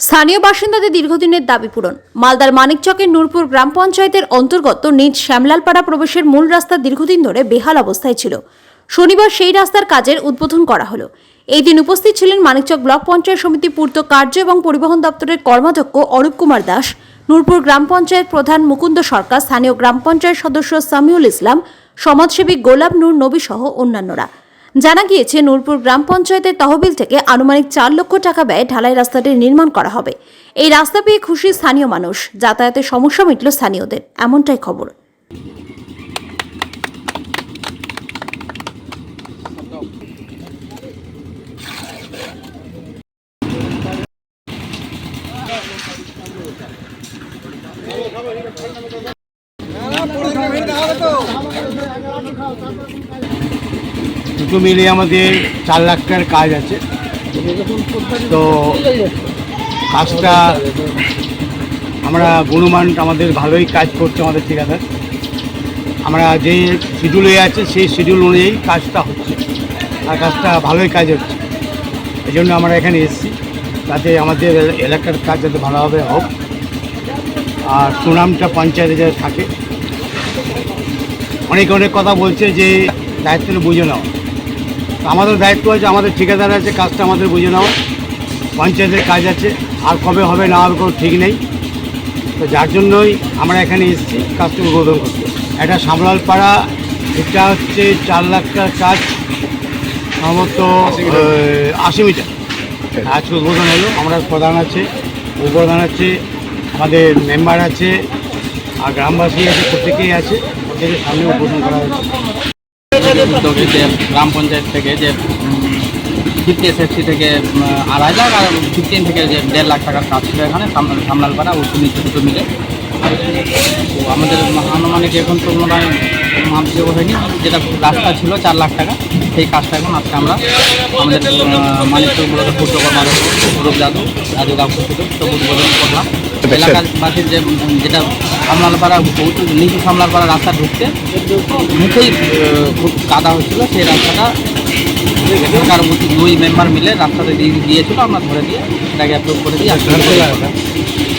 স্থানীয় বাসিন্দাদের দীর্ঘদিনের দাবি পূরণ। মালদার মানিকচকের নূরপুর গ্রাম পঞ্চায়েতের অন্তর্গত নিজ শ্যামলালপাড়া প্রবেশের মূল রাস্তা দীর্ঘদিন ধরে বেহাল অবস্থায় ছিল। শনিবার সেই রাস্তার কাজের উদ্বোধন করা হলো। এই দিন উপস্থিত ছিলেন মানিকচক ব্লক পঞ্চায়েত সমিতি পূর্ত কার্য এবং পরিবহন দপ্তরের কর্মাধ্যক্ষ অরূপ কুমার দাস, নূরপুর গ্রাম পঞ্চায়েত প্রধান মুকুন্দ সরকার, স্থানীয় গ্রাম পঞ্চায়েত সদস্য সামিউল ইসলাম, সমাজসেবী গোলাপ নূর নবী সহ অন্যান্যরা। জানা গিয়েছে, নূরপুর গ্রাম পঞ্চায়েতের তহবিল থেকে আনুমানিক 4 লক্ষ টাকা ব্যয়ে ঢালাই রাস্তাটি নির্মাণ করা হবে। এই রাস্তা পেয়ে খুশি স্থানীয় মানুষ, যাতায়াতের সমস্যা মিটল স্থানীয়দের, এমনটাই খবর। দুটো মিলিয়ে আমাদের 4 লাখ টাকার কাজ আছে। তো কাজটা আমরা গুণমান আমাদের ভালোই কাজ করছে আমাদের ঠিকাদার। আমরা যে শিডিউল হয়ে আছে সেই শিডিউল অনুযায়ী কাজটা হচ্ছে, আর কাজটা ভালোই কাজ হচ্ছে। এই জন্য আমরা এখানে এসেছি, যাতে আমাদের এলাকার কাজ যাতে ভালোভাবে হোক আর সুনামটা পঞ্চায়েতে যাতে থাকে। অনেক কথা বলছে যে দায়িত্বটা বুঝে নাও, আমাদের দায়িত্ব আছে, আমাদের ঠিকাদার আছে, কাজটা আমাদের বুঝে নেওয়া। পঞ্চায়েতের কাজ আছে, আর কবে হবে না হবে কোনো ঠিক নেই। তো যার জন্যই আমরা এখানে এসেছি কাজটা উদ্বোধন করতে। এটা শ্যামলালপাড়া, এটা হচ্ছে 4 লাখ টাকার কাজ, সম্ভবত 80 মিটার। আজকে উদ্বোধন হলো। আমরা প্রধান আছে, উপপ্রধান আছে, আমাদের মেম্বার আছে, আর গ্রামবাসী আছে, প্রত্যেকেই আছে। প্রত্যেকের সামনে উদ্বোধন করা হয়েছে। উদ্যোগীতে গ্রাম পঞ্চায়েত থেকে যে 50 SFC থেকে 2.5 লাখ আর 15 থেকে যে 1.5 লাখ টাকার কাজ ছিল এখানে শ্যামলালপাড়া ও সুনিচে দুটো মিলে। তো আমাদের আনুমানিক এখন তো মনে হয় মাপযোগ হয়নি, যেটা রাস্তা ছিল 4 লাখ টাকা, সেই কাজটা এখন আজকে আমরা আমাদের মানিকচক পূর্ত কর্মাধ্যক্ষ অরূপ রাজু কাকু তো উদ্বোধন করলাম। এলাকাবাসীর যেটা শ্যামলালপাড়া নিচু শ্যামলালপাড়া রাস্তা ঢুকতে মুখেই খুব কাদা হচ্ছিলো, সেই রাস্তাটা সরকার 2 মেম্বার মিলে রাস্তাতে দিয়েছিল, আমরা ধরে দিয়ে সেটাকে অ্যাপ্রুভ করে দিই।